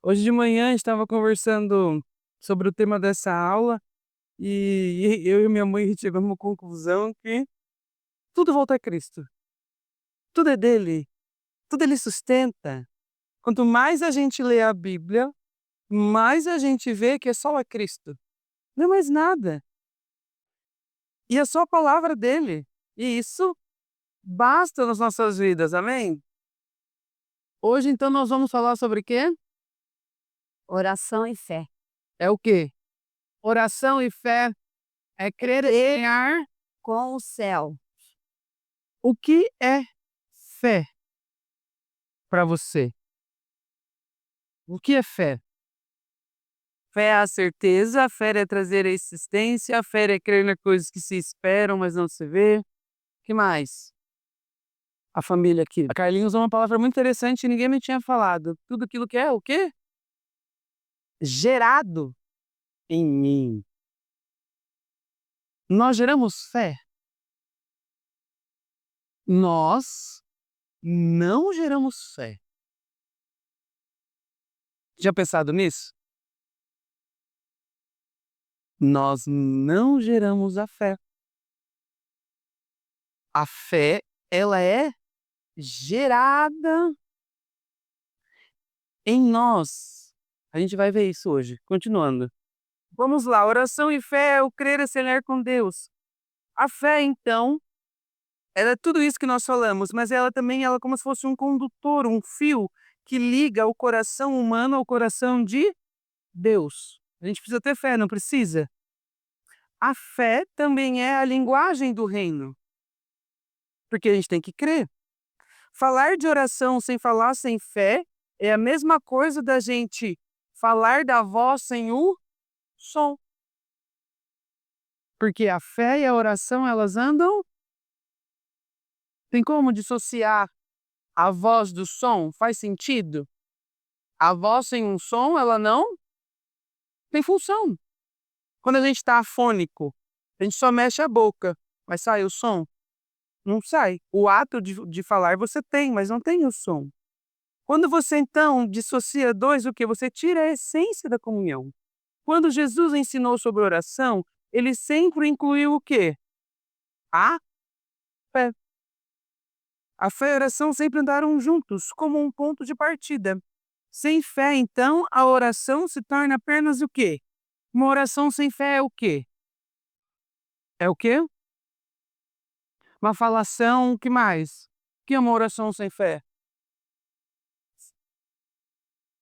Hoje de manhã a gente estava conversando sobre o tema dessa aula e eu e minha mãe chegamos a uma conclusão que tudo volta a Cristo. Tudo é dele, tudo ele sustenta. Quanto mais a gente lê a Bíblia, mais a gente vê que é só a Cristo. Não é mais nada. E é só a palavra dele. E isso basta nas nossas vidas, amém? Hoje então nós vamos falar sobre o quê? Oração e fé. É o quê? Oração e fé é crer e sonhar. Com o céu. O que é fé para você? O que é fé? Fé é a certeza, a fé é trazer a existência, a fé é crer nas coisas que se esperam, mas não se vê. Que mais? A família aqui. A Carlinhos usou uma palavra muito interessante e ninguém me tinha falado. Tudo aquilo que é o quê? Gerado em mim. Nós geramos fé. Nós não geramos fé. Já pensado nisso? Nós não geramos a fé. A fé, ela é gerada em nós. A gente vai ver isso hoje. Continuando. Vamos lá. Oração e fé é o crer e semear com Deus. A fé, então, ela é tudo isso que nós falamos, mas ela também ela é como se fosse um condutor, um fio que liga o coração humano ao coração de Deus. A gente precisa ter fé, não precisa? A fé também é a linguagem do reino, porque a gente tem que crer. Falar de oração sem falar sem fé é a mesma coisa da gente falar da voz sem o som. Porque a fé e a oração, elas andam. Tem como dissociar a voz do som? Faz sentido? A voz sem um som, ela não tem função. Quando a gente está afônico, a gente só mexe a boca, mas sai o som? Não sai. O ato de falar você tem, mas não tem o som. Quando você então dissocia dois, o que? Você tira a essência da comunhão. Quando Jesus ensinou sobre oração, ele sempre incluiu o quê? A fé. A fé e a oração sempre andaram juntos, como um ponto de partida. Sem fé, então, a oração se torna apenas o quê? Uma oração sem fé é o quê? É o quê? Uma falação, o que mais? O que é uma oração sem fé?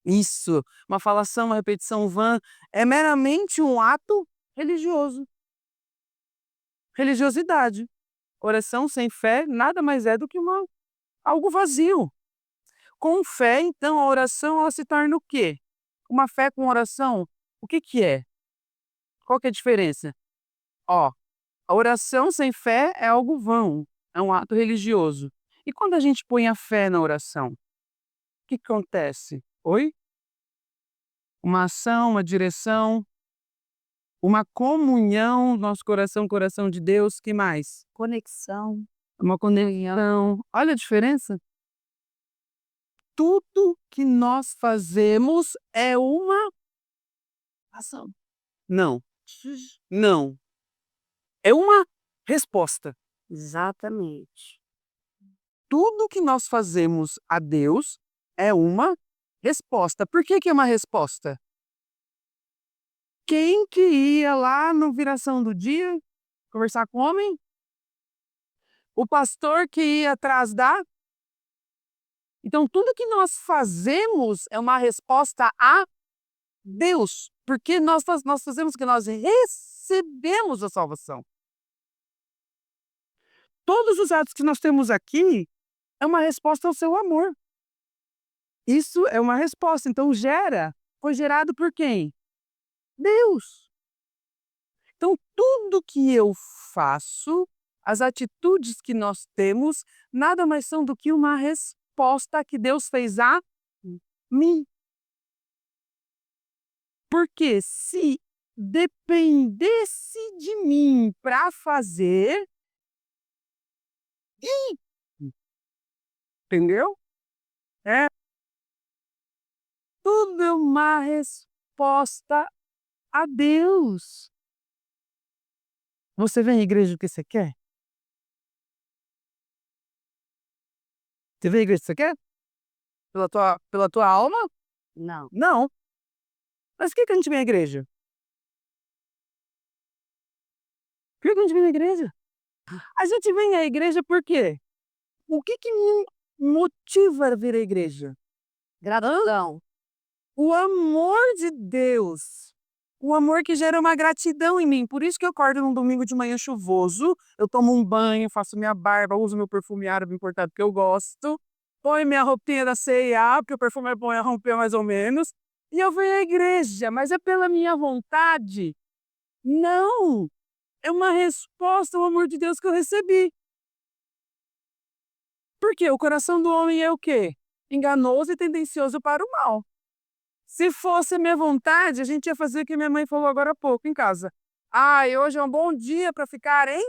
Isso, uma falação, uma repetição vã, é meramente um ato religioso. Religiosidade. Oração sem fé nada mais é do que algo vazio. Com fé, então, a oração ela se torna o quê? Uma fé com oração, o que que é? Qual que é a diferença? Ó, a oração sem fé é algo vão, é um ato religioso. E quando a gente põe a fé na oração, o que que acontece? Oi? Uma ação, uma direção, uma comunhão, nosso coração, coração de Deus, que mais? Conexão. Uma conexão. Olha a diferença? Tudo que nós fazemos é uma ação. Não. Não. É uma resposta. Exatamente. Tudo que nós fazemos a Deus é uma resposta. Por que que é uma resposta? Quem que ia lá no viração do dia conversar com o homem? O pastor que ia atrás da. Então, tudo que nós fazemos é uma resposta a Deus, porque nós fazemos que nós recebemos a salvação. Todos os atos que nós temos aqui é uma resposta ao seu amor. Isso é uma resposta. Então, foi gerado por quem? Deus. Então, tudo que eu faço, as atitudes que nós temos, nada mais são do que uma resposta que Deus fez a mim. Porque se dependesse de mim para fazer, entendeu? É. tudo é uma resposta a Deus. Você vem à igreja porque você quer? Você vem à igreja porque você quer? Pela tua alma? Não. Não. Mas por que a gente vem à igreja? Por que a gente vem à igreja? A gente vem à igreja por quê? O que me motiva a vir à igreja? Gratidão. O amor de Deus. O amor que gera uma gratidão em mim. Por isso que eu acordo num domingo de manhã chuvoso, eu tomo um banho, faço minha barba, uso meu perfume árabe importado que eu gosto, ponho minha roupinha da C&A, porque o perfume é bom e a roupa é mais ou menos, e eu venho à igreja, mas é pela minha vontade? Não! É uma resposta ao amor de Deus que eu recebi. Porque o coração do homem é o quê? Enganoso e tendencioso para o mal. Se fosse a minha vontade, a gente ia fazer o que minha mãe falou agora há pouco em casa. Ai, hoje é um bom dia para ficar, hein?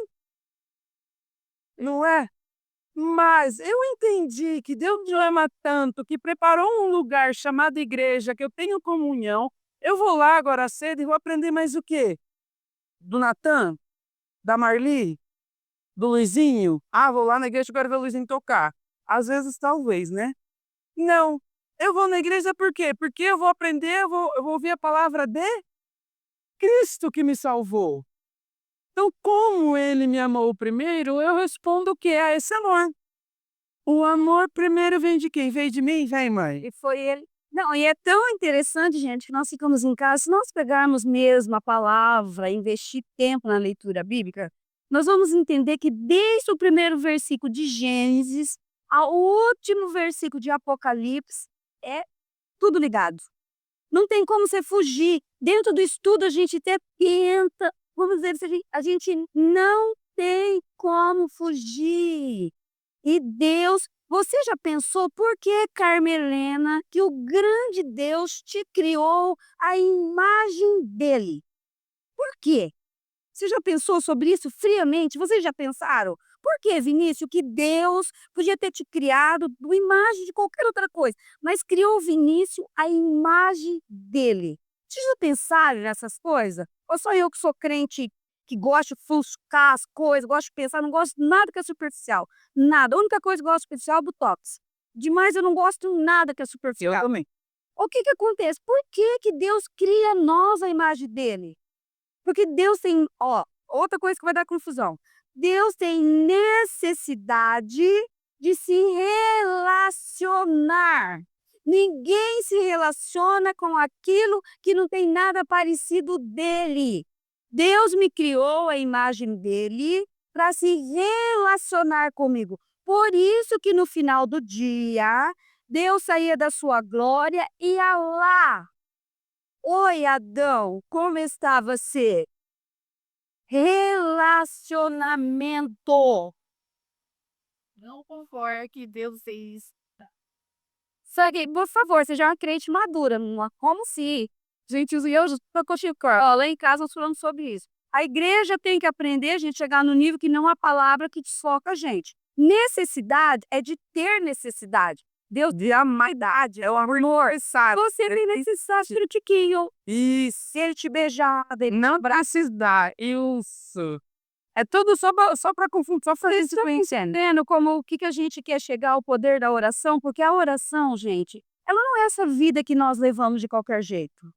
Não é? Mas eu entendi que Deus me ama tanto, que preparou um lugar chamado igreja, que eu tenho comunhão. Eu vou lá agora cedo e vou aprender mais o quê? Do Natan? Da Marli? Do Luizinho? Ah, vou lá na igreja agora ver o Luizinho tocar. Às vezes, talvez, né? Não. Eu vou na igreja por quê? Porque eu vou aprender, eu vou ouvir a palavra de Cristo que me salvou. Então, como ele me amou primeiro, eu respondo que é esse amor. O amor primeiro vem de quem? Vem de mim? Vem, mãe. E foi ele. Não, e é tão interessante, gente, que nós ficamos em casa, se nós pegarmos mesmo a palavra, investir tempo na leitura bíblica, nós vamos entender que desde o primeiro versículo de Gênesis ao último versículo de Apocalipse, é tudo ligado. Não tem como você fugir. Dentro do estudo a gente até tenta, vamos dizer, a gente não tem como fugir. E Deus, você já pensou por que, Carmelena, que o grande Deus te criou à imagem dele? Por quê? Você já pensou sobre isso friamente? Vocês já pensaram? Por que, Vinícius, que Deus podia ter te criado à imagem de qualquer outra coisa, mas criou o Vinícius à imagem dele? Vocês já pensaram nessas coisas? Ou só eu que sou crente, que gosto de fuscar as coisas, gosto de pensar, não gosto de nada que é superficial. Nada. A única coisa que eu gosto de superficial é o Botox. Demais eu não gosto nada que é Eu superficial. também. O que acontece? Por que que Deus cria nós à imagem dele? Porque Deus tem, ó, outra coisa que vai dar confusão. Deus tem necessidade de se relacionar. Ninguém se relaciona com aquilo que não tem nada parecido dele. Deus me criou à imagem dele para se relacionar comigo. Por isso que no final do dia, Deus saía da sua glória e ia lá. Oi, Adão, como está você? Relacionamento. Não concordo que Deus fez. Só que, por favor, seja uma crente madura, não como se. Gente, eu já estou contigo. Ó, lá em casa nós falamos sobre isso. A igreja tem que aprender a gente chegar no nível que não há palavra que desfoca a gente. Necessidade é de ter necessidade. Deus de amar idade, é o amor, sabe? Você tem necessidade de tiquinho. Isso. Se ele te beijar, dele Não precisar. Isso. É tudo só para confundir, só para Vocês estão entendendo como o que a gente quer chegar ao poder da oração? Porque a oração, gente, ela não é essa vida que nós levamos de qualquer jeito.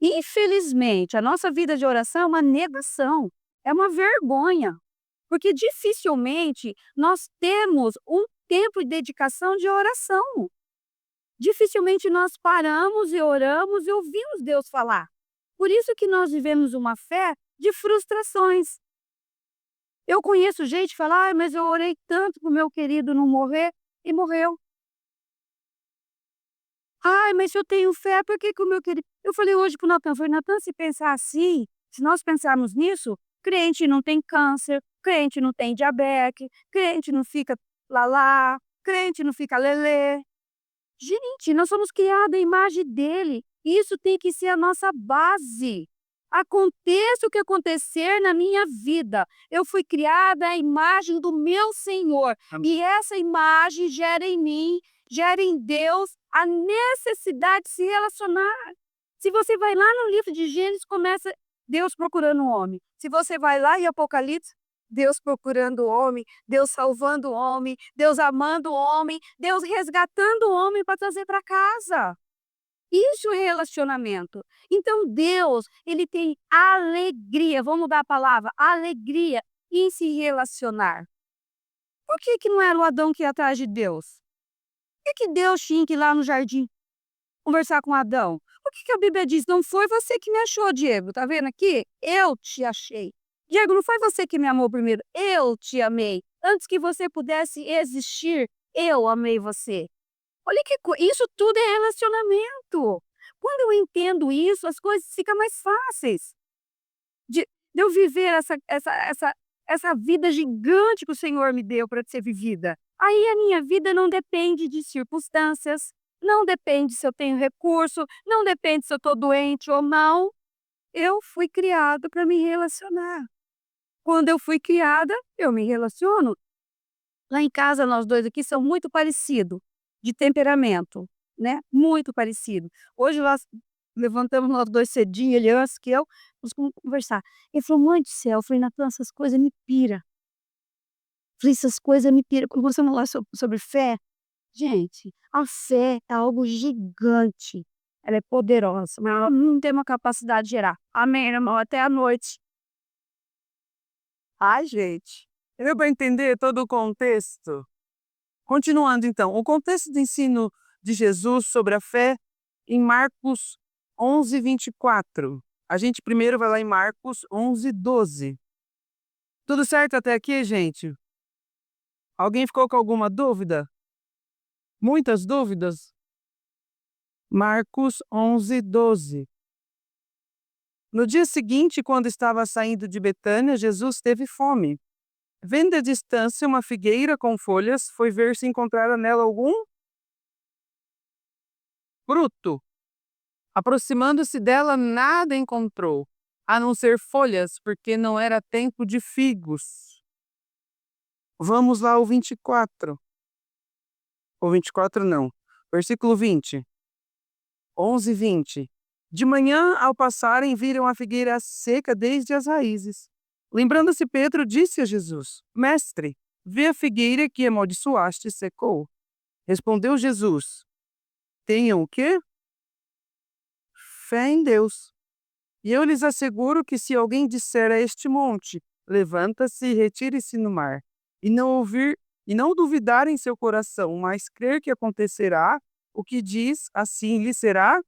Infelizmente, a nossa vida de oração é uma negação, é uma vergonha. Porque dificilmente nós temos um tempo de dedicação de oração. Dificilmente nós paramos e oramos e ouvimos Deus falar. Por isso que nós vivemos uma fé de frustrações. Eu conheço gente que fala, mas eu orei tanto para o meu querido não morrer, e morreu. Ai, mas se eu tenho fé, por que que o meu querido... Eu falei hoje para o Natan, falei, Natan, se pensar assim, se nós pensarmos nisso, crente não tem câncer, crente não tem diabetes, crente não fica lá, crente não fica lelê. Gente, nós somos criados à imagem dele. Isso tem que ser a nossa base. Aconteça o que acontecer na minha vida, eu fui criada à imagem do meu Senhor. E essa imagem gera em mim gera em Deus a necessidade de se relacionar. Se você vai lá no livro de Gênesis, começa Deus procurando o homem. Se você vai lá em Apocalipse, Deus procurando o homem, Deus salvando o homem, Deus amando o homem, Deus resgatando o homem para trazer para casa. Isso é relacionamento. Então Deus, ele tem alegria, vamos mudar a palavra, alegria em se relacionar. Por que não era o Adão que ia atrás de Deus? Por que Deus tinha que ir lá no jardim conversar com Adão? Por que a Bíblia diz, não foi você que me achou, Diego? Tá vendo aqui? Eu te achei. Diego, não foi você que me amou primeiro, eu te amei. Antes que você pudesse existir, eu amei você. Olha que isso tudo é relacionamento. Quando eu entendo isso, as coisas ficam mais fáceis. De eu viver essa vida gigante que o Senhor me deu para ser vivida. Aí a minha vida não depende de circunstâncias, não depende se eu tenho recurso, não depende se eu estou doente ou não. Eu fui criado para me relacionar. Quando eu fui criada, eu me relaciono. Lá em casa, nós dois aqui somos muito parecidos de temperamento, né? Muito parecido. Hoje nós levantamos nós dois cedinho, ele antes que eu, nós vamos conversar. Ele falou, mãe do céu, eu falei, Natan, essas coisas me pira. Eu falei, essas coisas me pira. Quando você falar sobre fé, gente, a fé é algo gigante. Ela é poderosa, mas ela não tem uma capacidade de gerar. Amém, irmão? Até a noite. Ai, gente, deu para entender todo o contexto? Continuando então, o contexto do ensino de Jesus sobre a fé em Marcos 11, 24. A gente primeiro vai lá em Marcos 11, 12. Tudo certo até aqui, gente? Alguém ficou com alguma dúvida? Muitas dúvidas? Marcos 11, 12. No dia seguinte, quando estava saindo de Betânia, Jesus teve fome. Vendo à distância uma figueira com folhas, foi ver se encontrara nela algum fruto. Aproximando-se dela, nada encontrou, a não ser folhas, porque não era tempo de figos. Vamos lá ao 24. O 24 não. Versículo 20. 11, 20. De manhã, ao passarem, viram a figueira seca desde as raízes. Lembrando-se, Pedro disse a Jesus, Mestre, vê a figueira que amaldiçoaste secou. Respondeu Jesus, tenham o quê? Fé em Deus. E eu lhes asseguro que se alguém disser a este monte, levanta-se e retire-se no mar, e não duvidar em seu coração, mas crer que acontecerá o que diz, assim lhe será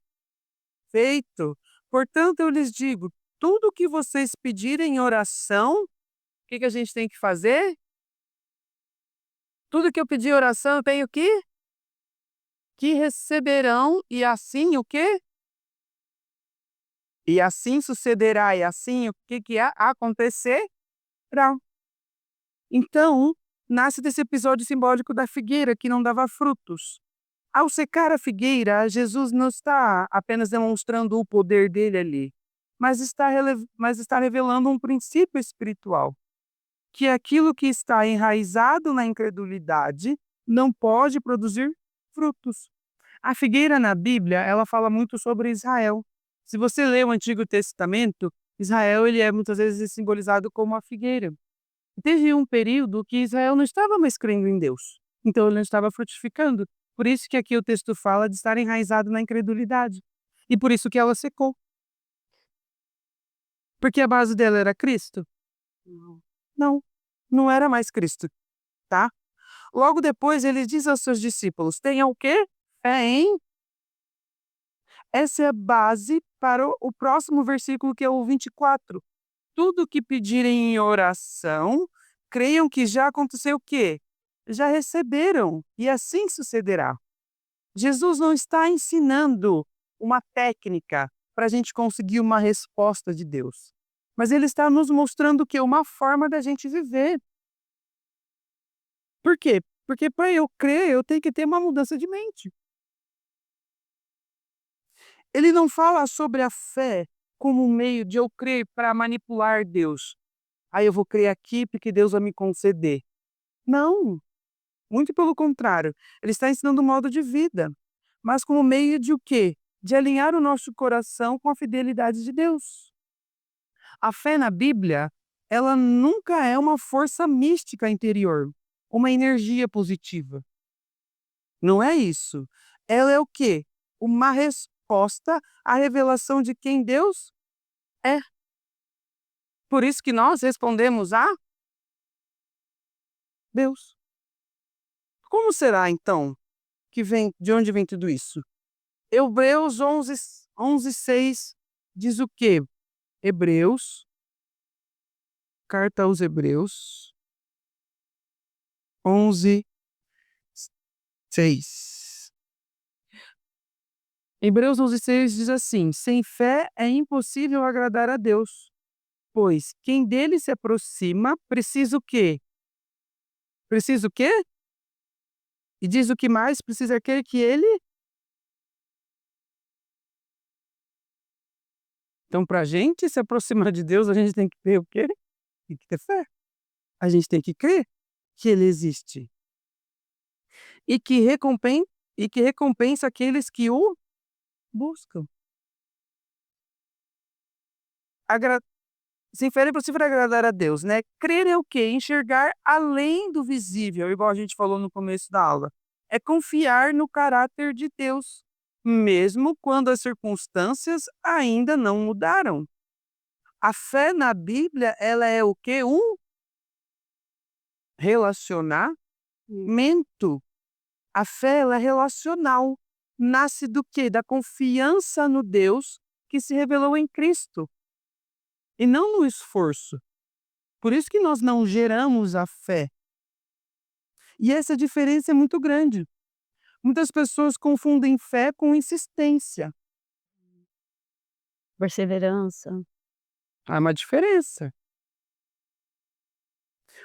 feito. Portanto, eu lhes digo, tudo o que vocês pedirem em oração, o que a gente tem que fazer? Tudo que eu pedir em oração, eu tenho que receberão, e assim o quê? E assim sucederá, e assim o que acontecerá. Então, nasce desse episódio simbólico da figueira que não dava frutos. Ao secar a figueira, Jesus não está apenas demonstrando o poder dele ali, mas está revelando um princípio espiritual, que aquilo que está enraizado na incredulidade não pode produzir frutos. A figueira na Bíblia, ela fala muito sobre Israel. Se você lê o Antigo Testamento, Israel ele é muitas vezes simbolizado como a figueira. Teve um período que Israel não estava mais crendo em Deus, então ele não estava frutificando. Por isso que aqui o texto fala de estar enraizado na incredulidade. E por isso que ela secou. Porque a base dela era Cristo? Não, não era mais Cristo, tá? Logo depois ele diz aos seus discípulos, tenham o quê? Fé em... Essa é a base para o próximo versículo, que é o 24. Tudo que pedirem em oração, creiam que já aconteceu o quê? Já receberam, e assim sucederá. Jesus não está ensinando uma técnica para a gente conseguir uma resposta de Deus, mas ele está nos mostrando que é uma forma da gente viver. Por quê? Porque para eu crer, eu tenho que ter uma mudança de mente. Ele não fala sobre a fé como um meio de eu crer para manipular Deus. Aí eu vou crer aqui porque Deus vai me conceder. Não. Muito pelo contrário, ele está ensinando um modo de vida, mas como meio de o quê? De alinhar o nosso coração com a fidelidade de Deus. A fé na Bíblia, ela nunca é uma força mística interior, uma energia positiva. Não é isso. Ela é o quê? Uma resposta à revelação de quem Deus é. Por isso que nós respondemos a Deus. Como será, então, de onde vem tudo isso? Hebreus 11:6 diz o quê? Carta aos Hebreus 11:6. Hebreus 11:6 diz assim: sem fé é impossível agradar a Deus, pois quem dele se aproxima precisa o quê? Precisa o quê? E diz o que mais? Precisa crer que ele. Então, para a gente se aproximar de Deus, a gente tem que ter o quê? Tem que ter fé. A gente tem que crer que ele existe. E que recompensa aqueles que o buscam. Sem fé é impossível agradar a Deus, né? Crer é o quê? Enxergar além do visível, igual a gente falou no começo da aula. É confiar no caráter de Deus, mesmo quando as circunstâncias ainda não mudaram. A fé na Bíblia, ela é o quê? Um relacionamento. A fé, ela é relacional. Nasce do quê? Da confiança no Deus que se revelou em Cristo. E não no esforço. Por isso que nós não geramos a fé. E essa diferença é muito grande. Muitas pessoas confundem fé com insistência. Perseverança. Há uma diferença.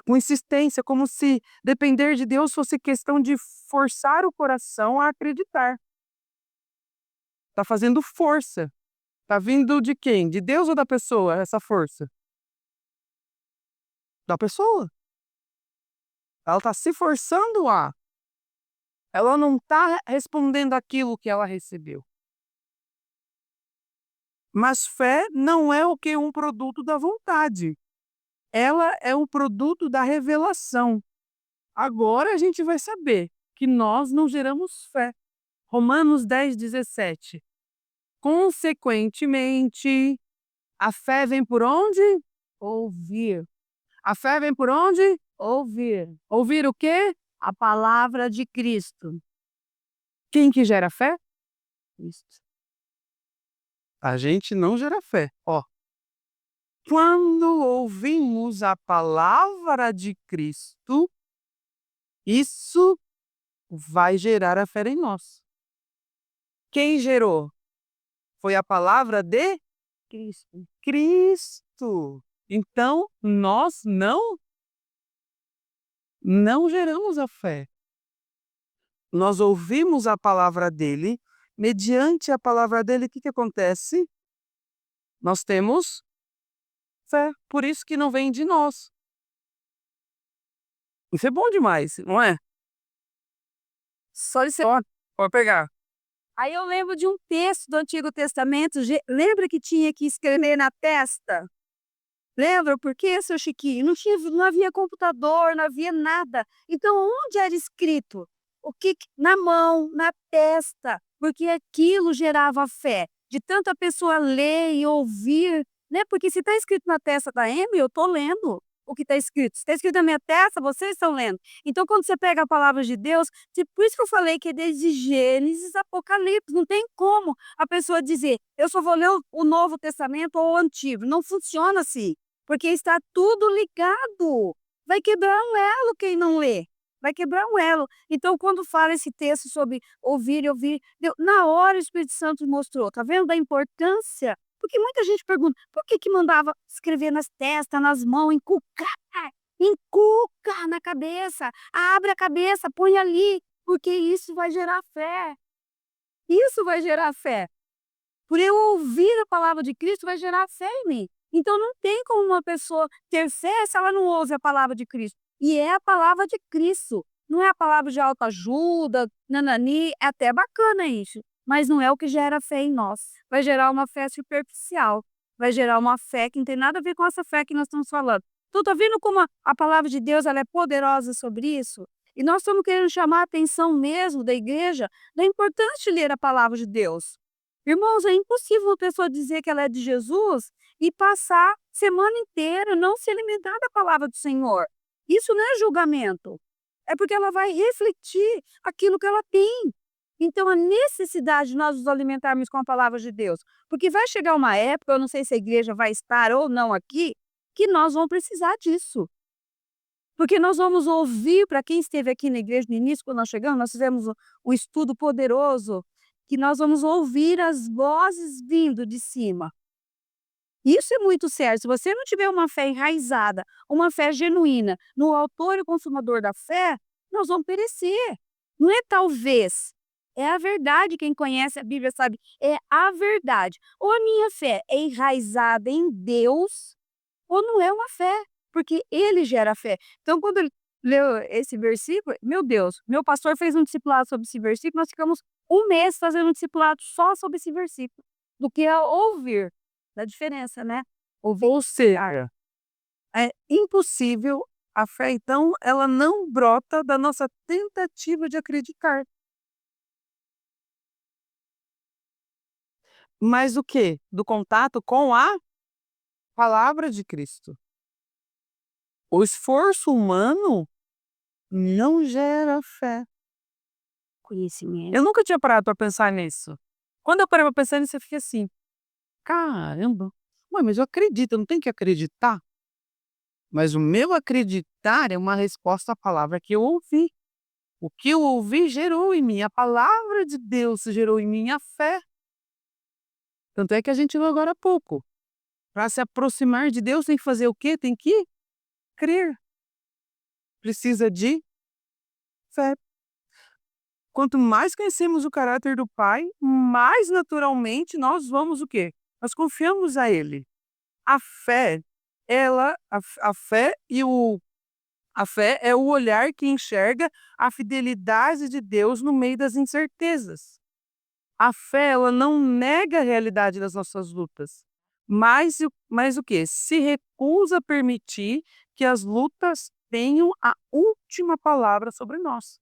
Com insistência, como se depender de Deus fosse questão de forçar o coração a acreditar. Está fazendo força. Está vindo de quem? De Deus ou da pessoa, essa força? Da pessoa. Ela está se forçando a. Ela não está respondendo aquilo que ela recebeu. Mas fé não é o que? Um produto da vontade. Ela é um produto da revelação. Agora a gente vai saber que nós não geramos fé. Romanos 10:17. Consequentemente, a fé vem por onde? Ouvir. A fé vem por onde? Ouvir Ouvir o quê? a palavra de Cristo. Quem que gera fé? Cristo. A gente não gera fé. Ó, quando ouvimos a palavra de Cristo, isso vai gerar a fé em nós. Quem gerou? Foi a palavra de Cristo. Cristo. Então, nós não geramos a fé. Nós ouvimos a palavra dele, mediante a palavra dele, o que acontece? Nós temos fé, por isso que não vem de nós. Isso é bom demais, não é? Só de ser. Pode pegar. Aí eu lembro de um texto do Antigo Testamento, lembra que tinha que escrever na testa? Lembra por quê, seu Chiquinho? Não havia computador, não havia nada. Então, onde era escrito? Na mão, na testa, porque aquilo gerava fé. De tanta pessoa ler e ouvir, né? Porque se está escrito na testa da Amy, eu estou lendo o que está escrito. Se está escrito na minha testa, vocês estão lendo. Então, quando você pega a palavra de Deus, por isso que eu falei que é desde Gênesis, Apocalipse, não tem como a pessoa dizer, eu só vou ler o Novo Testamento ou o Antigo. Não funciona assim. Porque está tudo ligado. Vai quebrar um elo quem não lê. Vai quebrar um elo. Então, quando fala esse texto sobre ouvir e ouvir, na hora o Espírito Santo mostrou. Tá vendo da importância? Porque muita gente pergunta, por que mandava escrever nas testas, nas mãos, encucar? Encuca na cabeça. Abre a cabeça, põe ali. Porque isso vai gerar fé. Isso vai gerar fé. Por eu ouvir a palavra de Cristo, vai gerar fé em mim. Então, não tem como uma pessoa ter fé se ela não ouve a palavra de Cristo. E é a palavra de Cristo. Não é a palavra de autoajuda, nanani, é até bacana isso, mas não é o que gera fé em nós. Vai gerar uma fé superficial, vai gerar uma fé que não tem nada a ver com essa fé que nós estamos falando. Tu tá vendo como a palavra de Deus ela é poderosa sobre isso? E nós estamos querendo chamar a atenção mesmo da igreja da importância de ler a palavra de Deus. Irmãos, é impossível uma pessoa dizer que ela é de Jesus e passar semana inteira não se alimentar da palavra do Senhor. Isso não é julgamento. É porque ela vai refletir aquilo que ela tem. Então, a necessidade de nós nos alimentarmos com a palavra de Deus. Porque vai chegar uma época, eu não sei se a igreja vai estar ou não aqui, que nós vamos precisar disso. Porque nós vamos ouvir, para quem esteve aqui na igreja no início, quando nós chegamos, nós fizemos um estudo poderoso, que nós vamos ouvir as vozes vindo de cima. Isso é muito sério. Se você não tiver uma fé enraizada, uma fé genuína no autor e consumador da fé, nós vamos perecer. Não é talvez, é a verdade. Quem conhece a Bíblia sabe, é a verdade. Ou a minha fé é enraizada em Deus, ou não é uma fé, porque ele gera fé. Então, quando ele leu esse versículo, meu Deus, meu pastor fez um discipulado sobre esse versículo, nós ficamos um mês fazendo um discipulado só sobre esse versículo, do que a ouvir. Da diferença, né? Ouvir. Ou seja, é impossível a fé, então, ela não brota da nossa tentativa de acreditar. Mas do quê? Do contato com a palavra de Cristo. O esforço humano não gera fé. Conhecimento. Eu nunca tinha parado para pensar nisso. Quando eu parei para pensar nisso, eu fiquei assim: caramba, ué, mas eu acredito, eu não tenho que acreditar. Mas o meu acreditar é uma resposta à palavra que eu ouvi. O que eu ouvi gerou em mim, a palavra de Deus gerou em mim a fé. Tanto é que a gente viu agora há pouco. Para se aproximar de Deus tem que fazer o quê? Tem que crer. Precisa de fé. Quanto mais conhecemos o caráter do Pai, mais naturalmente nós vamos o quê? Nós confiamos a Ele. A fé, a fé a fé é o olhar que enxerga a fidelidade de Deus no meio das incertezas. A fé, ela não nega a realidade das nossas lutas, mas o quê? Se recusa a permitir que as lutas tenham a última palavra sobre nós.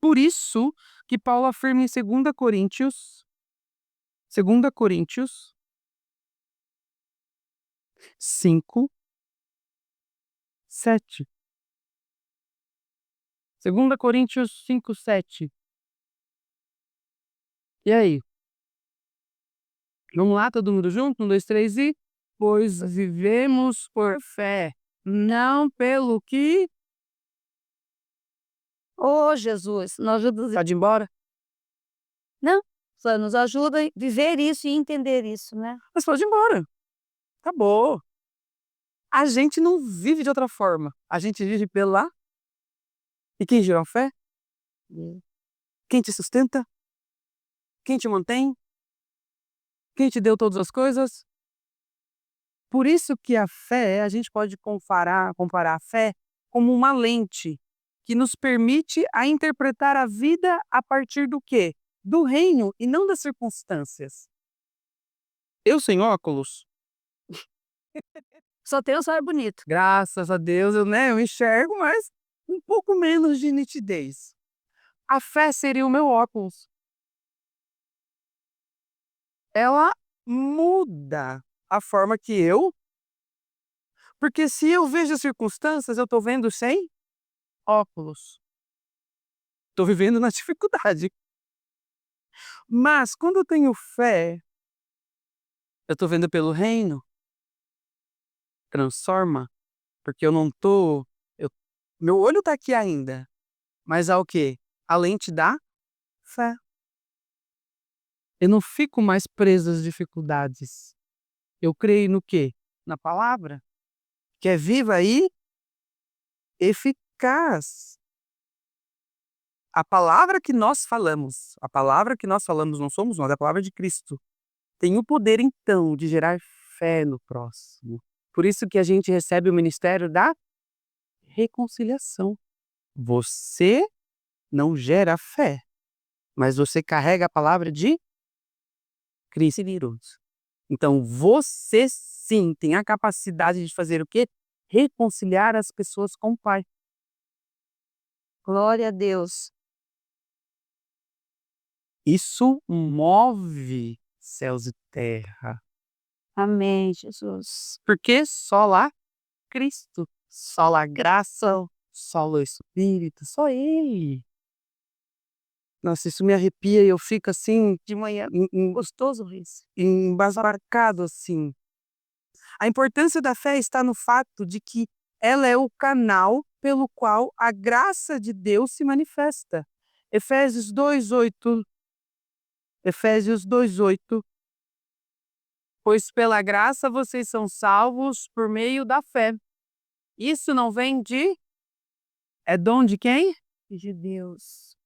Por isso que Paulo afirma em 2 Coríntios 5, 7. 2 Coríntios 5, 7. E aí? Vamos lá, todo mundo junto? 1, 2, 3 e... Pois vivemos por fé, não pelo que... Ô, Jesus, nos ajuda. Pode ir embora? Não, só nos ajuda a viver isso e entender isso, né? Mas pode ir embora. Acabou. A gente não vive de outra forma. A gente vive pela... E quem gerou a fé? Quem te sustenta? Quem te mantém? Quem te deu todas as coisas? Por isso que a fé, a gente pode comparar a fé como uma lente que nos permite a interpretar a vida a partir do quê? Do reino e não das circunstâncias. Eu sem óculos, Só tem o olhos bonito. graças a Deus, eu enxergo, mas um pouco menos de nitidez. A fé seria o meu óculos. Ela muda a forma que porque se eu vejo as circunstâncias, eu estou vendo sem óculos. Estou vivendo na dificuldade. Mas quando eu tenho fé, eu estou vendo pelo reino, transforma, porque eu não estou... Meu olho está aqui ainda, mas há o quê? A lente da fé. Eu não fico mais preso às dificuldades. Eu creio no quê? Na palavra, que é viva e eficaz. A palavra que nós falamos não somos nós, é a palavra de Cristo. Tem o poder, então, de gerar fé no próximo. Por isso que a gente recebe o ministério da reconciliação. Você não gera fé, mas você carrega a palavra de Cristo. Então, você sim tem a capacidade de fazer o quê? Reconciliar as pessoas com o Pai. Glória a Deus. Isso move céus e terra. Amém, Jesus. Porque só lá Cristo, só lá graça, só o Espírito, só Ele. Nossa, isso me arrepia e eu fico assim, De manhã, gostoso isso, embasbacado assim. A importância da fé está no fato de que ela é o canal pelo qual a graça de Deus se manifesta. Efésios 2:8. Efésios 2:8. Pois pela graça vocês são salvos por meio da fé. Isso não vem de... É dom de quem? de Deus.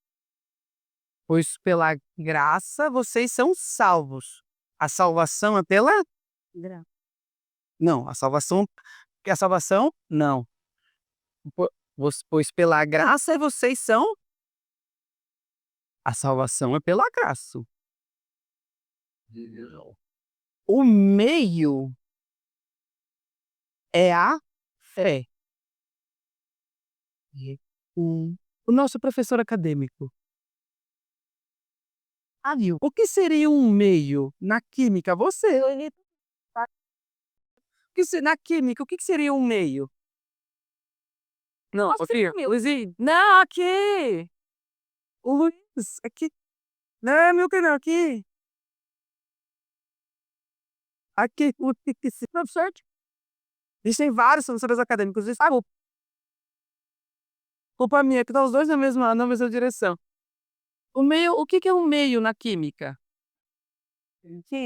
Pois pela graça vocês são salvos. A salvação é pela... Gra- Não, a salvação... Não. Pois pela graça vocês são... A salvação é pela graça. O meio é a fé. O nosso professor acadêmico. Viu? O que seria um meio na química? Você. Na química, o que seria um meio? Não, aqui. Luizinho. Não, aqui. O Luiz, aqui. Não, é meu canal, aqui. Aqui. Professor. Existem vários professores acadêmicos. Culpa minha, que tá os dois na mesma direção. O meio, o que é um meio na química?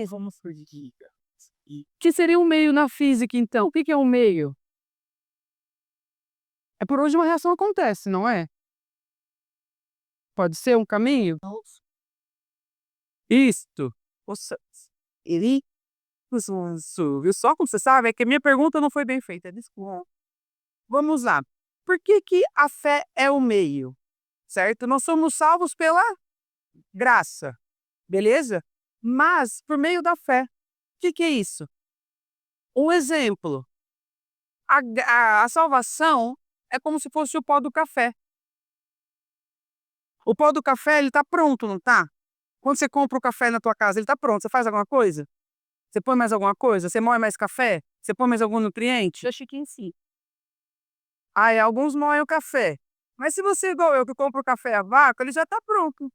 Vamos por dica. O que seria um meio na física, então? O que é um meio? É por onde uma reação acontece, não é? Pode ser um caminho? Isto. Nossa, ele... Isso, viu? Só como você sabe, é que a minha pergunta não foi bem feita. Desculpa. Vamos lá. Por que a fé é o meio? Certo? Nós somos salvos pela graça. Beleza? Mas por meio da fé. O que é isso? Um exemplo. A salvação é como se fosse o pó do café. O pó do café, ele tá pronto, não tá? Quando você compra o café na tua casa, ele tá pronto. Você faz alguma coisa? Você põe mais alguma coisa? Você moe mais café? Você põe mais algum nutriente? Eu acho que sim. Alguns moem o café. Mas se você, igual eu, que compro o café a vácuo, ele já está pronto.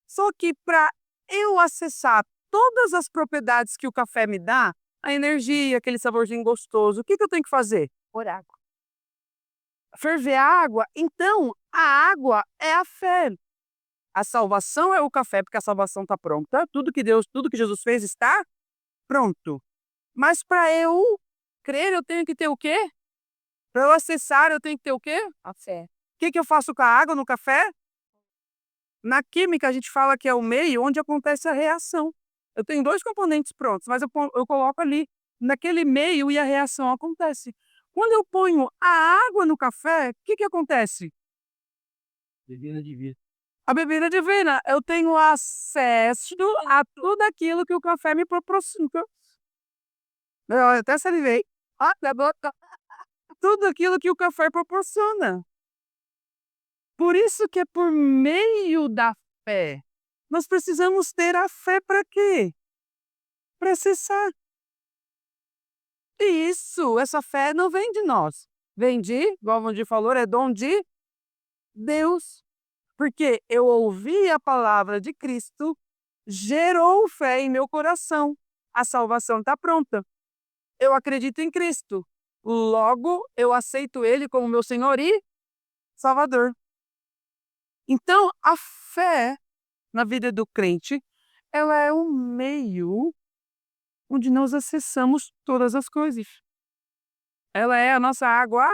Só que para eu acessar todas as propriedades que o café me dá, a energia, aquele saborzinho gostoso, o que eu tenho que fazer? Por água. Ferver a água? Então, a água é a fé. A salvação é o café, porque a salvação está pronta. Tudo que Jesus fez está pronto. Mas para eu crer, eu tenho que ter o quê? Para eu acessar, eu tenho que ter o quê? A fé. O que eu faço com a água no café? Na química, a gente fala que é o meio onde acontece a reação. Eu tenho dois componentes prontos, mas eu coloco ali, naquele meio, e a reação acontece. Quando eu ponho a água no café, o que acontece? Bebida de vida. A bebida divina. Eu tenho acesso a tudo aquilo que o café me proporciona. Eu até salivei. Da boca. Tudo aquilo que o café proporciona. Por isso que é por meio da fé. Nós precisamos ter a fé para quê? Para acessar. E isso, essa fé não vem de nós. Vem de, igual o Valdir falou, é dom de Deus. Porque eu ouvi a palavra de Cristo, gerou fé em meu coração. A salvação está pronta. Eu acredito em Cristo. Logo, eu aceito Ele como meu Senhor e Salvador. Então, a fé na vida do crente, ela é um meio onde nós acessamos todas as coisas. Ela é a nossa água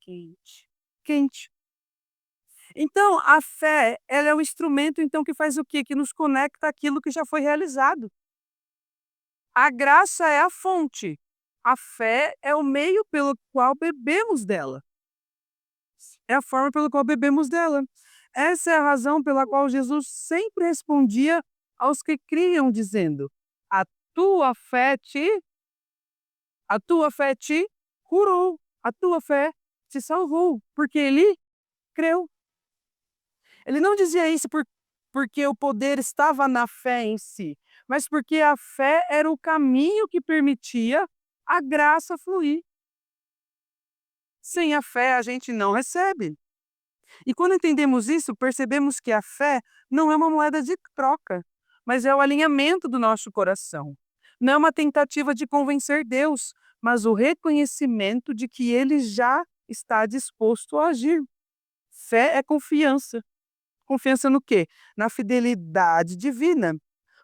Quente. quente. Então, a fé, ela é o instrumento então que faz o quê? Que nos conecta àquilo que já foi realizado. A graça é a fonte. A fé é o meio pelo qual bebemos dela. é a forma pela qual bebemos dela. Essa é a razão pela qual Jesus sempre respondia aos que criam, dizendo: a tua fé te, a tua fé te curou, a tua fé te salvou, porque ele creu. Ele não dizia isso porque o poder estava na fé em si, mas porque a fé era o caminho que permitia a graça fluir. Sem a fé, a gente não recebe. E quando entendemos isso, percebemos que a fé não é uma moeda de troca, mas é o alinhamento do nosso coração. Não é uma tentativa de convencer Deus, mas o reconhecimento de que Ele já está disposto a agir. Fé é confiança. Confiança no quê? Na fidelidade divina.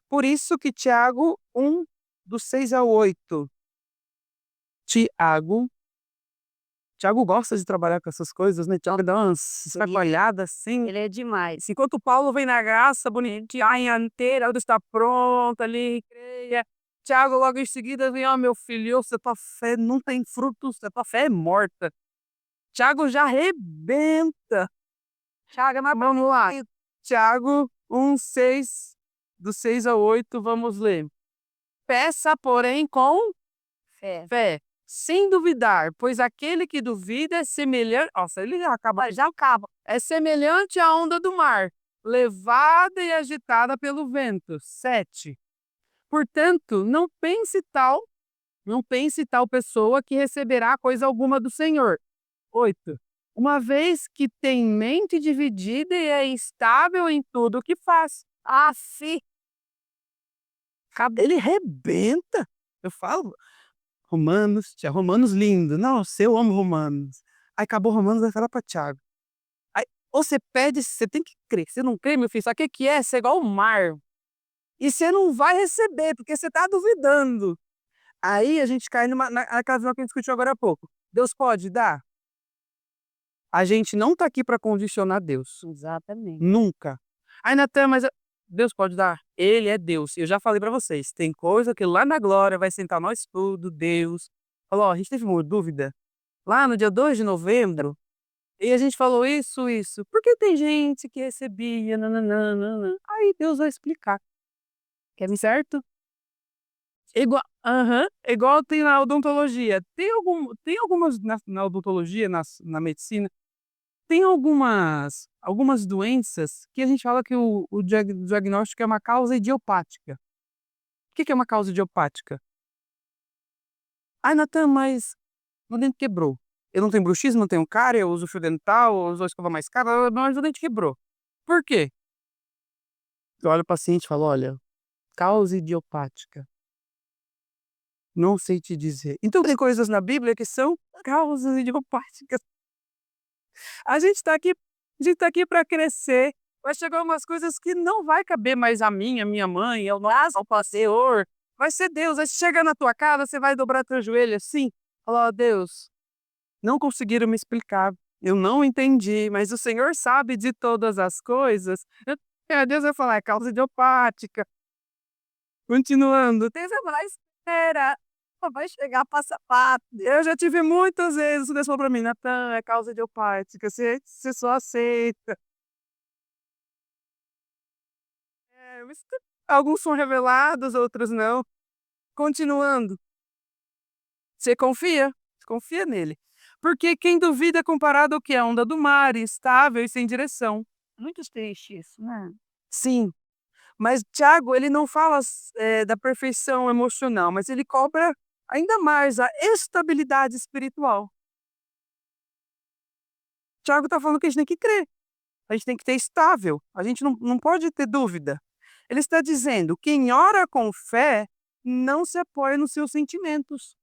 Por isso que Tiago 1, do 6 ao 8. Tiago gosta de trabalhar com essas coisas, né? Tiago dá umas sacolhadas assim. Ele é demais. Enquanto Paulo vem na graça, bonitinha, inteira, tudo está pronto ali, creia. Tiago logo em seguida vem, ó meu filho, você tua fé não tem frutos, a tua fé é morta. Tiago já arrebenta. Tiago, mas vamos lá. Tiago 1, 6, do 6 ao 8, vamos ler. Peça, porém, com Fé. fé, sem duvidar, pois aquele que duvida é semelhante. Nossa, ele já acaba. É semelhante à onda do mar, levada e agitada pelo vento. 7. Portanto, não pense tal pessoa que receberá coisa alguma do Senhor. 8. Uma vez que tem mente dividida e é instável em tudo o que faz. Sim. Ele rebenta. Eu falo, Romanos, tinha Romanos lindo. Nossa, eu amo Romanos. Aí acabou Romanos, vai falar para Tiago. Aí, ou você pede, você tem que crer. Você não crê, meu filho, sabe o que é? Você é igual o mar. E você não vai receber, porque você está duvidando. Aí a gente cai naquela visão que a gente discutiu agora há pouco. Deus pode dar? A gente não está aqui para condicionar Deus. Exatamente. Nunca. Aí, Natan, mas Deus pode dar? Ele é Deus. Eu já falei para vocês, tem coisa que lá na glória vai sentar nós tudo, Deus. Falou, ó, a gente teve uma dúvida lá no dia 2 de novembro, e a gente falou isso. Porque tem gente que recebia, nananana. Aí Deus vai explicar. Quer ver certo? Igual tem na odontologia. Tem algumas na odontologia, na medicina, tem algumas doenças que a gente fala que o diagnóstico é uma causa idiopática. O que é uma causa idiopática? Ai, Natan, mas meu dente quebrou. Eu não tenho bruxismo, não tenho cárie, eu uso fio dental, eu uso a escova mais cara, mas o dente quebrou. Por quê? Eu olho o paciente e falo, olha, causa idiopática. Não sei te dizer. Então tem coisas na Bíblia que são causas idiopáticas. A gente está aqui para crescer. Vai chegar umas coisas que não vai caber mais a minha mãe, ao nosso pastor. Vai ser Deus. Aí chega na tua casa, você vai dobrar teu joelho assim. Falar, ó Deus, não conseguiram me explicar. Eu não entendi, mas o Senhor sabe de todas as coisas. Aí Deus vai falar, é causa idiopática. Continuando. Deus vai falar, espera. Vai chegar passo a passo. Eu já tive muitas vezes o Deus falou pra mim, Natan, é causa idiopática, você só aceita. Mas alguns são revelados, outros não. Continuando. Você confia nele. Porque quem duvida é comparado ao que? A onda do mar, instável e sem direção. Muito triste isso, né? Sim, mas Tiago, ele não fala da perfeição emocional, mas ele cobra ainda mais a estabilidade espiritual. Tiago está falando que a gente tem que crer, a gente tem que ter estável, a gente não pode ter dúvida. Ele está dizendo, quem ora com fé não se apoia nos seus sentimentos,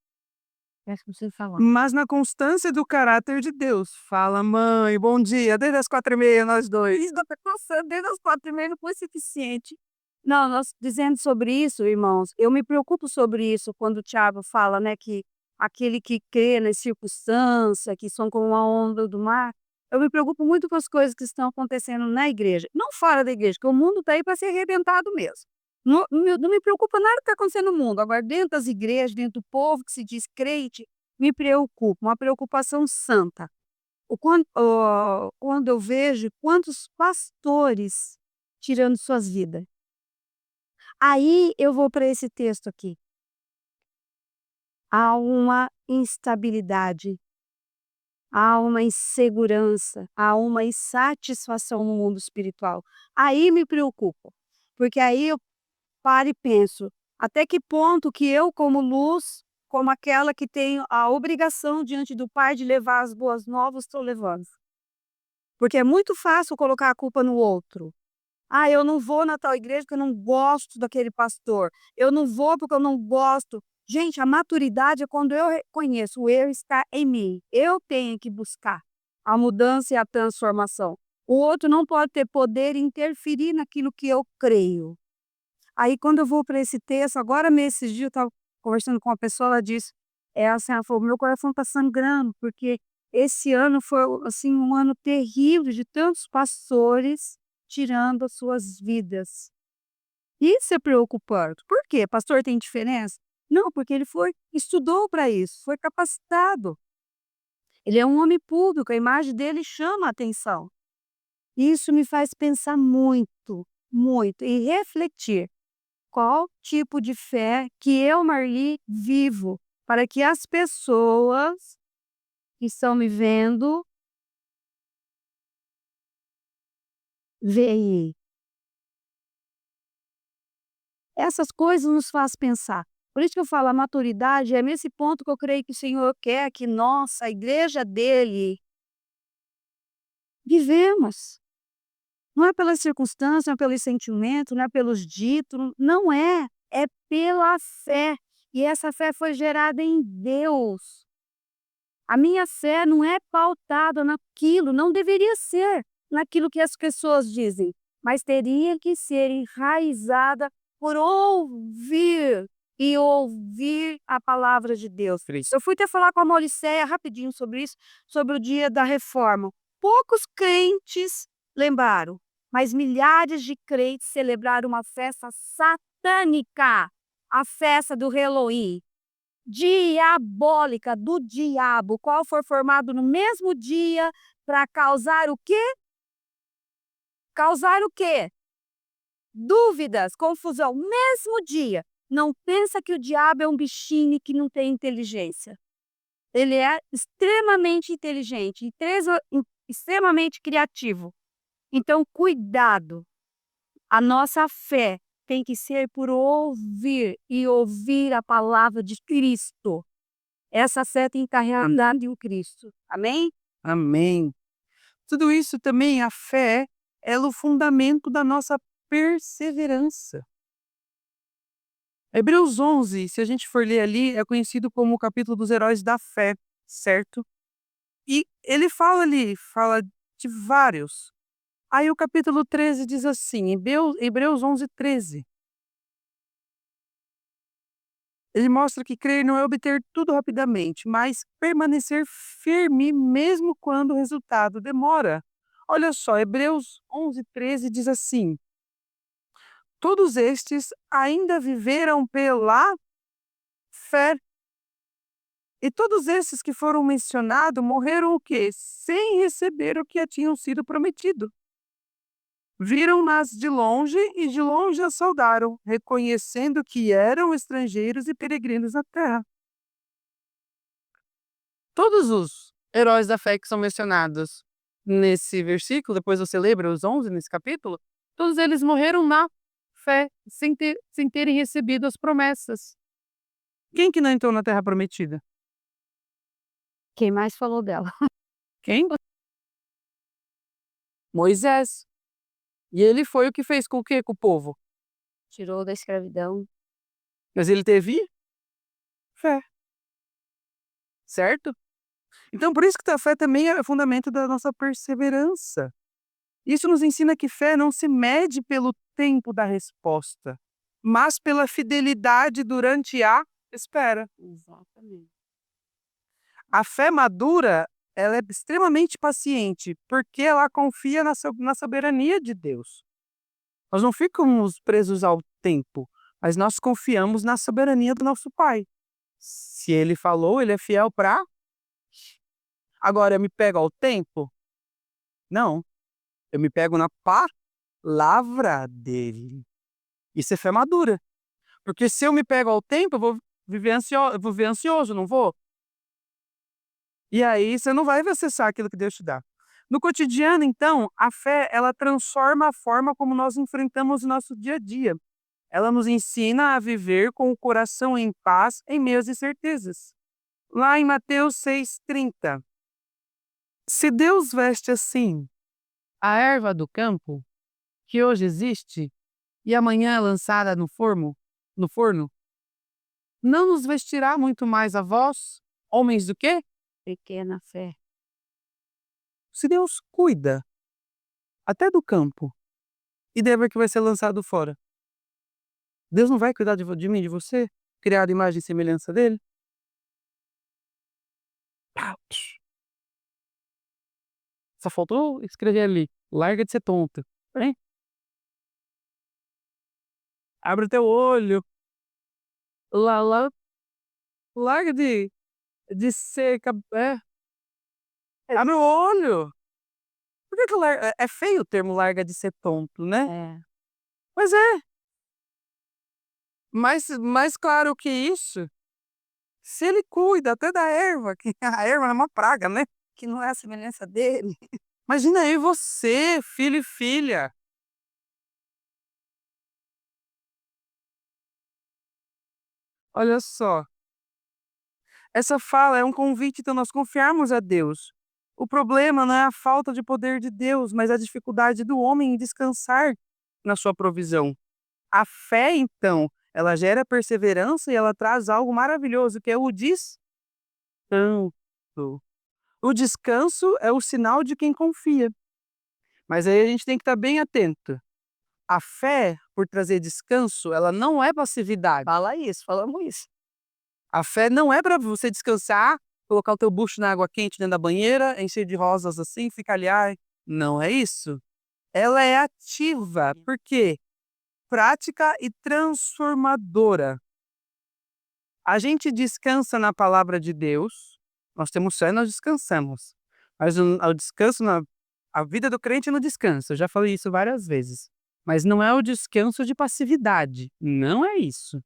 É isso que você falou. mas na constância do caráter de Deus. Fala, mãe, bom dia, desde as 4h30, nós dois. Isso está cansando, desde as 4h30 não foi suficiente. Não, nós dizendo sobre isso, irmãos, eu me preocupo sobre isso quando o Tiago fala, né, que aquele que crê nas circunstâncias, que são como uma onda do mar, eu me preocupo muito com as coisas que estão acontecendo na igreja, não fora da igreja, porque o mundo está aí para ser arrebentado mesmo. Não me preocupa nada que está acontecendo no mundo, agora dentro das igrejas, dentro do povo que se diz crente, me preocupa, uma preocupação santa. quando eu vejo quantos pastores tirando suas vidas. Aí eu vou para esse texto aqui. Há uma instabilidade, há uma insegurança, há uma insatisfação no mundo espiritual. Aí me preocupa, porque aí eu paro e penso, até que ponto que eu como luz, como aquela que tenho a obrigação diante do Pai de levar as boas novas, estou levando. Porque é muito fácil colocar a culpa no outro. Ah, eu não vou na tal igreja porque eu não gosto daquele pastor. Eu não vou porque eu não gosto. Gente, a maturidade é quando eu reconheço o erro está em mim. Eu tenho que buscar a mudança e a transformação. O outro não pode ter poder e interferir naquilo que eu creio. Aí, quando eu vou para esse texto, agora mesmo, esses dias, eu estava conversando com uma pessoa, ela disse, assim, ela falou, meu coração está sangrando, porque esse ano foi, assim, um ano terrível de tantos pastores tirando as suas vidas. Isso é preocupante. Por quê? Pastor tem diferença? Não, porque ele estudou para isso, foi capacitado. Ele é um homem público, a imagem dele chama a atenção. Isso me faz pensar muito, muito, e refletir. Qual tipo de fé que eu, Marli, vivo, para que as pessoas que estão me vendo vejam. Essas coisas nos faz pensar. Por isso que eu falo, a maturidade é nesse ponto que eu creio que o Senhor quer que nós, a igreja dele, vivemos. Não é pelas circunstâncias, não é pelos sentimentos, não é pelos ditos, não é. É pela fé. E essa fé foi gerada em Deus. A minha fé não é pautada naquilo, não deveria ser naquilo que as pessoas dizem, mas teria que ser enraizada por ouvir e ouvir a palavra de Deus. Cristo. Eu fui até falar com a Mauricéia rapidinho sobre isso, sobre o dia da reforma. Poucos crentes lembraram, mas milhares de crentes celebraram uma festa satânica, a festa do Halloween. Diabólica, do diabo, qual foi formado no mesmo dia para causar o quê? Causar o quê? Dúvidas, confusão, mesmo dia. Não pensa que o diabo é um bichinho que não tem inteligência. Ele é extremamente inteligente, extremamente criativo. Então, cuidado. A nossa fé tem que ser por ouvir e ouvir a palavra de Cristo. Essa fé tem que estar realidade em Cristo. Amém? Amém. Tudo isso também, a fé, é o fundamento da nossa perseverança. Hebreus 11, se a gente for ler ali, é conhecido como o capítulo dos heróis da fé, certo? E ele fala ali, fala de vários. Aí o capítulo 13 diz assim, Hebreus 11, 13. Ele mostra que crer não é obter tudo rapidamente, mas permanecer firme mesmo quando o resultado demora. Olha só, Hebreus 11, 13 diz assim: todos estes ainda viveram pela fé. E todos esses que foram mencionados morreram o quê? Sem receber o que tinham sido prometido. Viram-nas de longe e de longe as saudaram, reconhecendo que eram estrangeiros e peregrinos na terra. Todos os heróis da fé que são mencionados nesse versículo, depois você lembra os 11 nesse capítulo, todos eles morreram na fé, sem terem recebido as promessas. Quem que não entrou na terra prometida? Quem mais falou dela? Quem? Moisés. E ele foi o que fez com o quê com o povo? Tirou da escravidão. Mas ele teve fé. Certo? Então, por isso que a fé também é fundamento da nossa perseverança. Isso nos ensina que fé não se mede pelo tempo da resposta, mas pela fidelidade durante a espera. Exatamente. A fé madura, ela é extremamente paciente, porque ela confia na soberania de Deus. Nós não ficamos presos ao tempo, mas nós confiamos na soberania do nosso Pai. Se Ele falou, Ele é fiel para... Agora, eu me pego ao tempo? Não. Eu me pego na palavra dele. Isso é fé madura. Porque se eu me pego ao tempo, eu vou viver ansioso, não vou? E aí você não vai acessar aquilo que Deus te dá. No cotidiano, então, a fé, ela transforma a forma como nós enfrentamos o nosso dia a dia. Ela nos ensina a viver com o coração em paz em meio às incertezas. Lá em Mateus 6,30. Se Deus veste assim a erva do campo, que hoje existe, e amanhã é lançada no forno, não nos vestirá muito mais a vós, homens do quê? Pequena fé. Se Deus cuida até do campo e da erva que vai ser lançado fora, Deus não vai cuidar de mim, de você? Criar a imagem e semelhança dele? Ouch. Só faltou escrever ali, larga de ser tonto, hein? Abre o teu olho, lá, larga de ser, abre o olho. Por que que é feio o termo larga de ser tonto, né? É. Mas é, mais claro que isso, se ele cuida até da erva, que a erva é uma praga, né? Que não é a semelhança dele. Imagina eu e você, filho e filha. Olha só, essa fala é um convite para nós confiarmos a Deus. O problema não é a falta de poder de Deus, mas a dificuldade do homem em descansar na sua provisão. A fé, então, ela gera perseverança e ela traz algo maravilhoso, que é o descanso. O descanso é o sinal de quem confia. Mas aí a gente tem que estar bem atento. A fé, por trazer descanso, ela não é passividade. Fala isso, falamos isso. A fé não é para você descansar, colocar o teu bucho na água quente dentro da banheira, encher de rosas assim, ficar ali, ai. Não é isso. Ela é ativa. Por quê? Prática e transformadora. A gente descansa na palavra de Deus, nós temos fé, nós descansamos. Mas o descanso, a vida do crente é no descanso, eu já falei isso várias vezes. Mas não é o descanso de passividade, não é isso.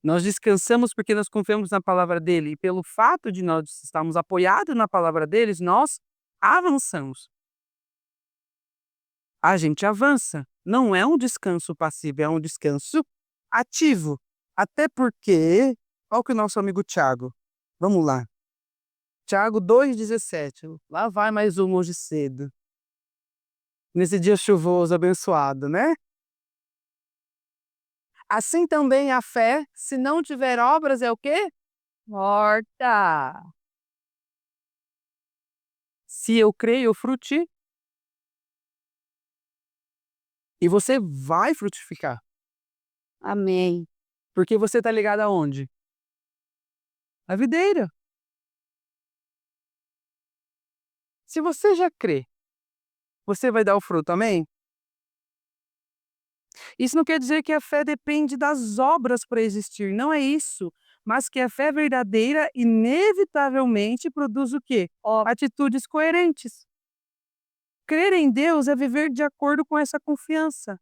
Nós descansamos porque nós confiamos na palavra dele, e pelo fato de nós estarmos apoiados na palavra deles, nós avançamos. A gente avança. Não é um descanso passivo, é um descanso ativo. Até porque, olha o que o nosso amigo Tiago. Vamos lá. Tiago 2,17. Lá vai mais um hoje cedo. Nesse dia chuvoso, abençoado, né? Assim também a fé, se não tiver obras, é o quê? Morta. Se eu creio, eu frutifico. E você vai frutificar. Amém. Porque você está ligado aonde? A videira. Se você já crê, você vai dar o fruto, amém? Isso não quer dizer que a fé depende das obras para existir, não é isso. Mas que a fé verdadeira, inevitavelmente, produz o quê? Atitudes coerentes. Crer em Deus é viver de acordo com essa confiança.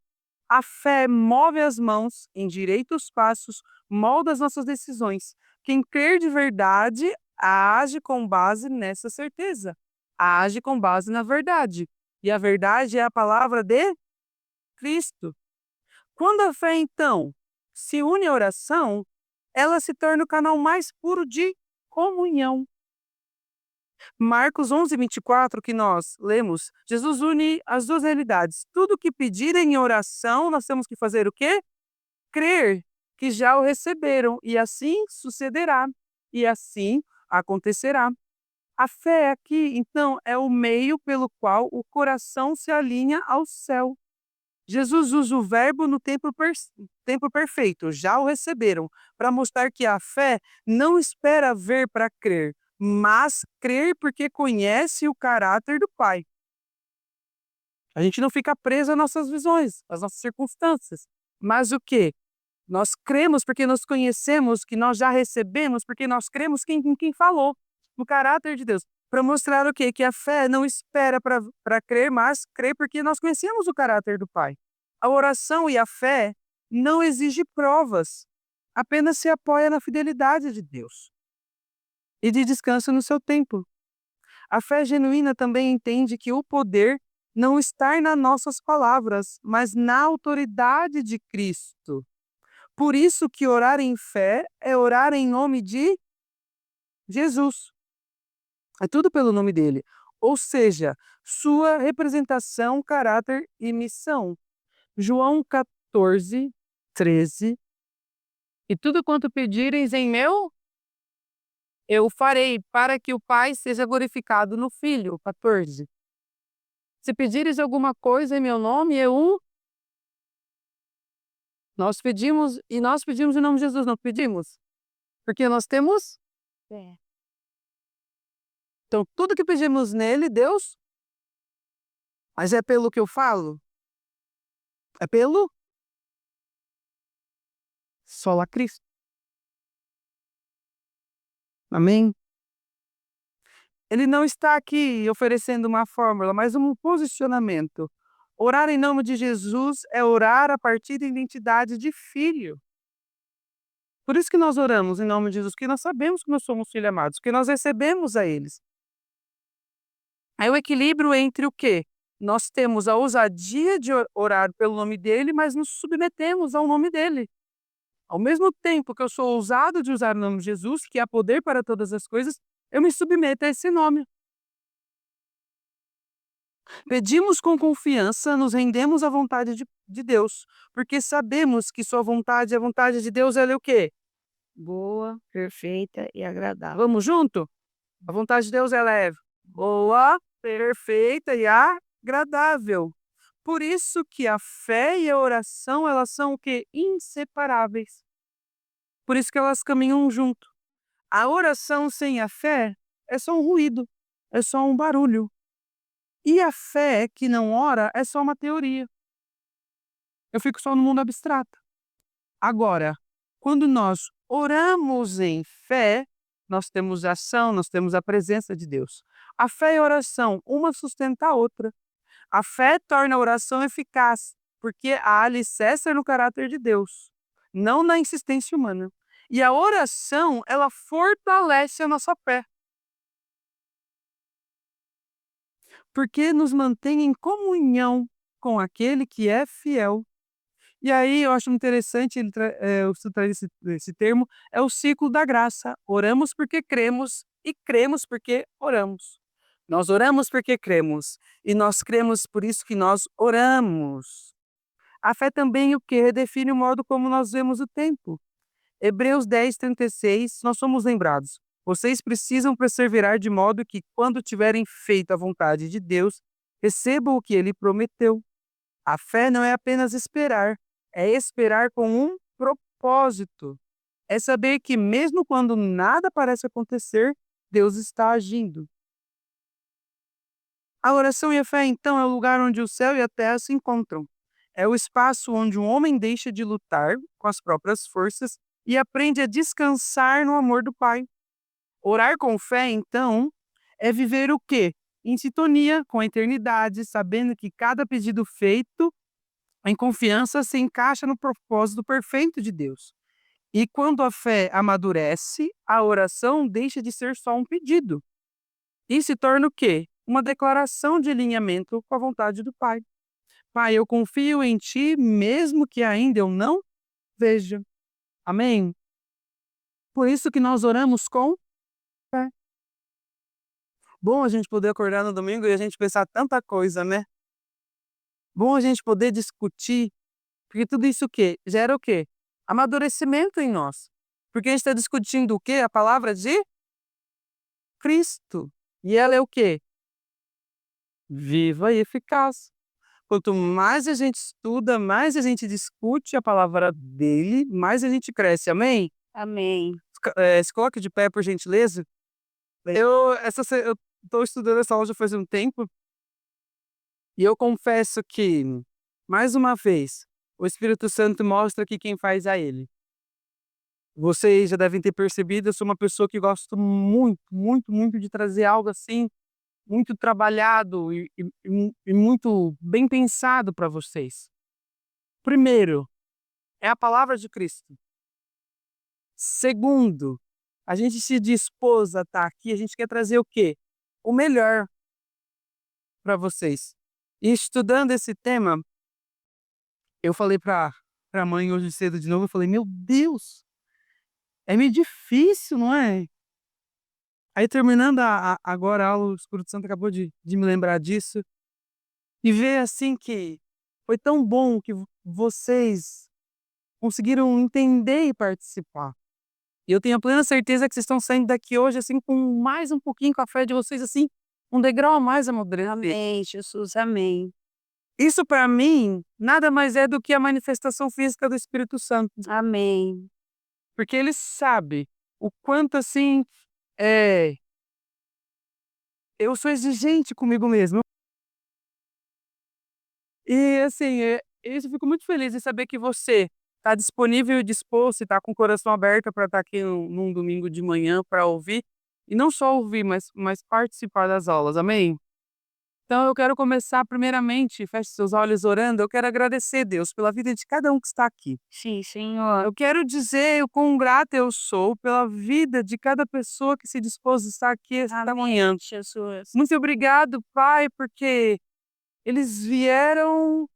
A fé move as mãos, endireita os passos, molda as nossas decisões. Quem crer de verdade age com base nessa certeza. Age com base na verdade. E a verdade é a palavra de Cristo. Quando a fé, então, se une à oração, ela se torna o canal mais puro de comunhão. Marcos 11:24, que nós lemos, Jesus une as duas realidades. Tudo que pedirem em oração, nós temos que fazer o quê? Crer que já o receberam, e assim sucederá, e assim acontecerá. A fé aqui, então, é o meio pelo qual o coração se alinha ao céu. Jesus usa o verbo no tempo perfeito, já o receberam, para mostrar que a fé não espera ver para crer, mas crer porque conhece o caráter do Pai. A gente não fica preso às nossas visões, às nossas circunstâncias. Mas o quê? Nós cremos porque nós conhecemos que nós já recebemos, porque nós cremos em quem falou, no caráter de Deus. Para mostrar o quê? Que a fé não espera para crer, mas crê porque nós conhecemos o caráter do Pai. A oração e a fé não exigem provas, apenas se apoia na fidelidade de Deus e de descanso no seu tempo. A fé genuína também entende que o poder não está nas nossas palavras, mas na autoridade de Cristo. Por isso que orar em fé é orar em nome de Jesus. É tudo pelo nome dele. Ou seja, sua representação, caráter e missão. João 14, 13. E tudo quanto pedireis em meu, eu farei, para que o Pai seja glorificado no Filho. 14. Se pedires alguma coisa em meu nome, nós pedimos em nome de Jesus, não pedimos? Porque nós temos. É. Então, tudo que pedimos nele, Deus. Mas é pelo que eu falo? É pelo sola Cristo. Amém? Ele não está aqui oferecendo uma fórmula, mas um posicionamento. Orar em nome de Jesus é orar a partir da identidade de filho. Por isso que nós oramos em nome de Jesus, porque nós sabemos que nós somos filhos amados, porque nós recebemos a eles. Aí o equilíbrio entre o quê? Nós temos a ousadia de orar pelo nome dele, mas nos submetemos ao nome dele. Ao mesmo tempo que eu sou ousado de usar o nome de Jesus, que há poder para todas as coisas, eu me submeto a esse nome. Pedimos com confiança, nos rendemos à vontade de Deus, porque sabemos que sua vontade, a vontade de Deus, ela é o quê? Boa, perfeita e agradável. Vamos junto? A vontade de Deus ela é boa, perfeita e agradável. Por isso que a fé e a oração, elas são o quê? Inseparáveis. Por isso que elas caminham junto. A oração sem a fé é só um ruído, é só um barulho. E a fé que não ora é só uma teoria. Eu fico só no mundo abstrato. Agora, quando nós oramos em fé, nós temos ação, nós temos a presença de Deus. A fé e a oração, uma sustenta a outra. A fé torna a oração eficaz, porque há alicerce no caráter de Deus, não na insistência humana. E a oração, ela fortalece a nossa fé, porque nos mantém em comunhão com aquele que é fiel. E aí eu acho interessante, você traz esse termo, é o ciclo da graça. Oramos porque cremos e cremos porque oramos. Nós oramos porque cremos e nós cremos por isso que nós oramos. A fé também o que redefine o modo como nós vemos o tempo. Hebreus 10:36, nós somos lembrados. Vocês precisam perseverar de modo que, quando tiverem feito a vontade de Deus, recebam o que ele prometeu. A fé não é apenas esperar, é esperar com um propósito. É saber que, mesmo quando nada parece acontecer, Deus está agindo. A oração e a fé, então, é o lugar onde o céu e a terra se encontram. É o espaço onde um homem deixa de lutar com as próprias forças e aprende a descansar no amor do Pai. Orar com fé, então, é viver o quê? Em sintonia com a eternidade, sabendo que cada pedido feito em confiança se encaixa no propósito perfeito de Deus. E quando a fé amadurece, a oração deixa de ser só um pedido e se torna o quê? Uma declaração de alinhamento com a vontade do Pai. Pai, eu confio em Ti, mesmo que ainda eu não veja. Amém? Por isso que nós oramos com fé. Bom a gente poder acordar no domingo e a gente pensar tanta coisa, né? Bom a gente poder discutir, porque tudo isso o quê? Gera o quê? Amadurecimento em nós. Porque a gente está discutindo o quê? A palavra de Cristo. E ela é o quê? Viva e eficaz. Quanto mais a gente estuda, mais a gente discute a palavra dele, mais a gente cresce. Amém? Amém. Se coloque de pé, por gentileza. Eu estou estudando essa aula já faz um tempo e eu confesso que, mais uma vez, o Espírito Santo mostra que quem faz é ele. Vocês já devem ter percebido, eu sou uma pessoa que gosto muito, muito, muito de trazer algo assim, muito trabalhado e muito bem pensado para vocês. Primeiro, é a palavra de Cristo. Segundo, a gente se dispôs a estar aqui, a gente quer trazer o quê? O melhor para vocês. E estudando esse tema, eu falei para a mãe hoje cedo de novo, eu falei: "Meu Deus, é meio difícil, não é?" Aí terminando agora a aula, o Espírito Santo acabou de me lembrar disso, e ver assim que foi tão bom que vocês conseguiram entender e participar. E eu tenho a plena certeza que vocês estão saindo daqui hoje, assim, com mais um pouquinho com a fé de vocês, assim, um degrau a mais amadurecer. Amém, Jesus, amém. Isso para mim, nada mais é do que a manifestação física do Espírito Santo, Amém. porque ele sabe o quanto, assim, é eu sou exigente comigo mesmo. E assim, isso eu fico muito feliz em saber que você está disponível e disposto e está com o coração aberto para estar aqui num domingo de manhã para ouvir, e não só ouvir, mas participar das aulas, amém? Então eu quero começar primeiramente, feche seus olhos orando, eu quero agradecer, Deus, pela vida de cada um que está aqui. Sim, Senhor. Eu quero dizer o quão grata eu sou pela vida de cada pessoa que se dispôs a estar aqui esta manhã. Amém, Jesus. Muito obrigado, Pai, porque eles vieram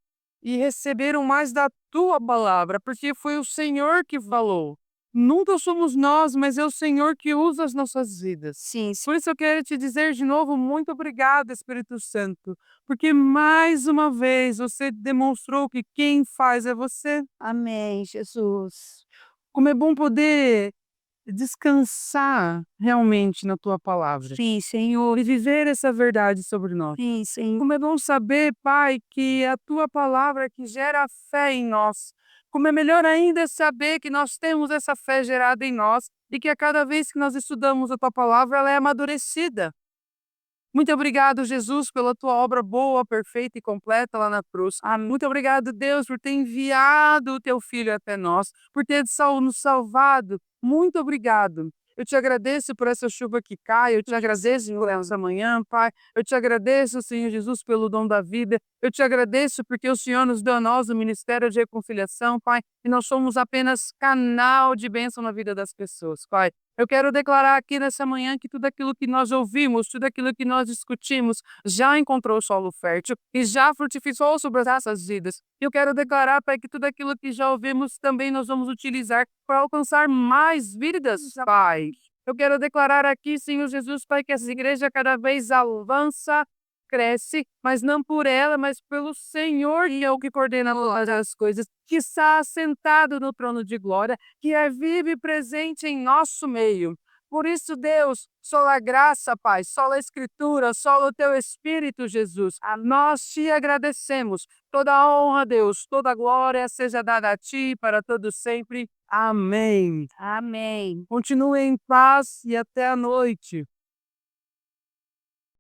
e receberam mais da tua palavra, porque foi o Senhor que falou. Nunca somos nós, mas é o Senhor que usa as nossas vidas. Sim, Por isso eu quero te dizer de novo, muito obrigado, Espírito Santo, porque mais uma vez você demonstrou que quem faz é você. amém, Jesus. Como é bom poder descansar realmente na tua palavra Sim, Senhor. e viver essa verdade sobre nós. Sim, Senhor. Como é bom saber, Pai, que a tua palavra é que gera fé em nós. Como é melhor ainda saber que nós temos essa fé gerada em nós e que a cada vez que nós estudamos a tua palavra, ela é amadurecida. Muito obrigado, Jesus, pela tua obra boa, perfeita e completa lá na cruz. Muito obrigado, Deus, por ter enviado o teu filho até nós, por ter nos salvado. Muito obrigado. Eu te agradeço por essa chuva que cai, eu te agradeço por essa manhã, Pai. Eu te agradeço, Senhor Jesus, pelo dom da vida. Eu te agradeço porque o Senhor nos deu a nós o ministério de reconciliação, Pai, e nós somos apenas canal de bênção na vida das pessoas, Pai. Eu quero declarar aqui nessa manhã que tudo aquilo que nós ouvimos, tudo aquilo que nós discutimos, já encontrou solo fértil e já frutificou sobre as nossas vidas. Eu quero declarar, Pai, que tudo aquilo que já ouvimos também nós vamos utilizar para alcançar mais vidas, Pai. Eu quero declarar aqui, Senhor Jesus, Pai, que essa igreja cada vez avança, cresce, mas não por ela, mas pelo Senhor, que é o que coordena todas as coisas, que está assentado no trono de glória, que é vivo e presente em nosso meio. Por isso, Deus, sola a graça, Pai, sola a Escritura, sola o Teu Espírito, Jesus. Nós te agradecemos. Toda a honra, Deus, toda a glória seja dada a Ti para todos sempre. Amém. Amém. Continue em paz e até a noite.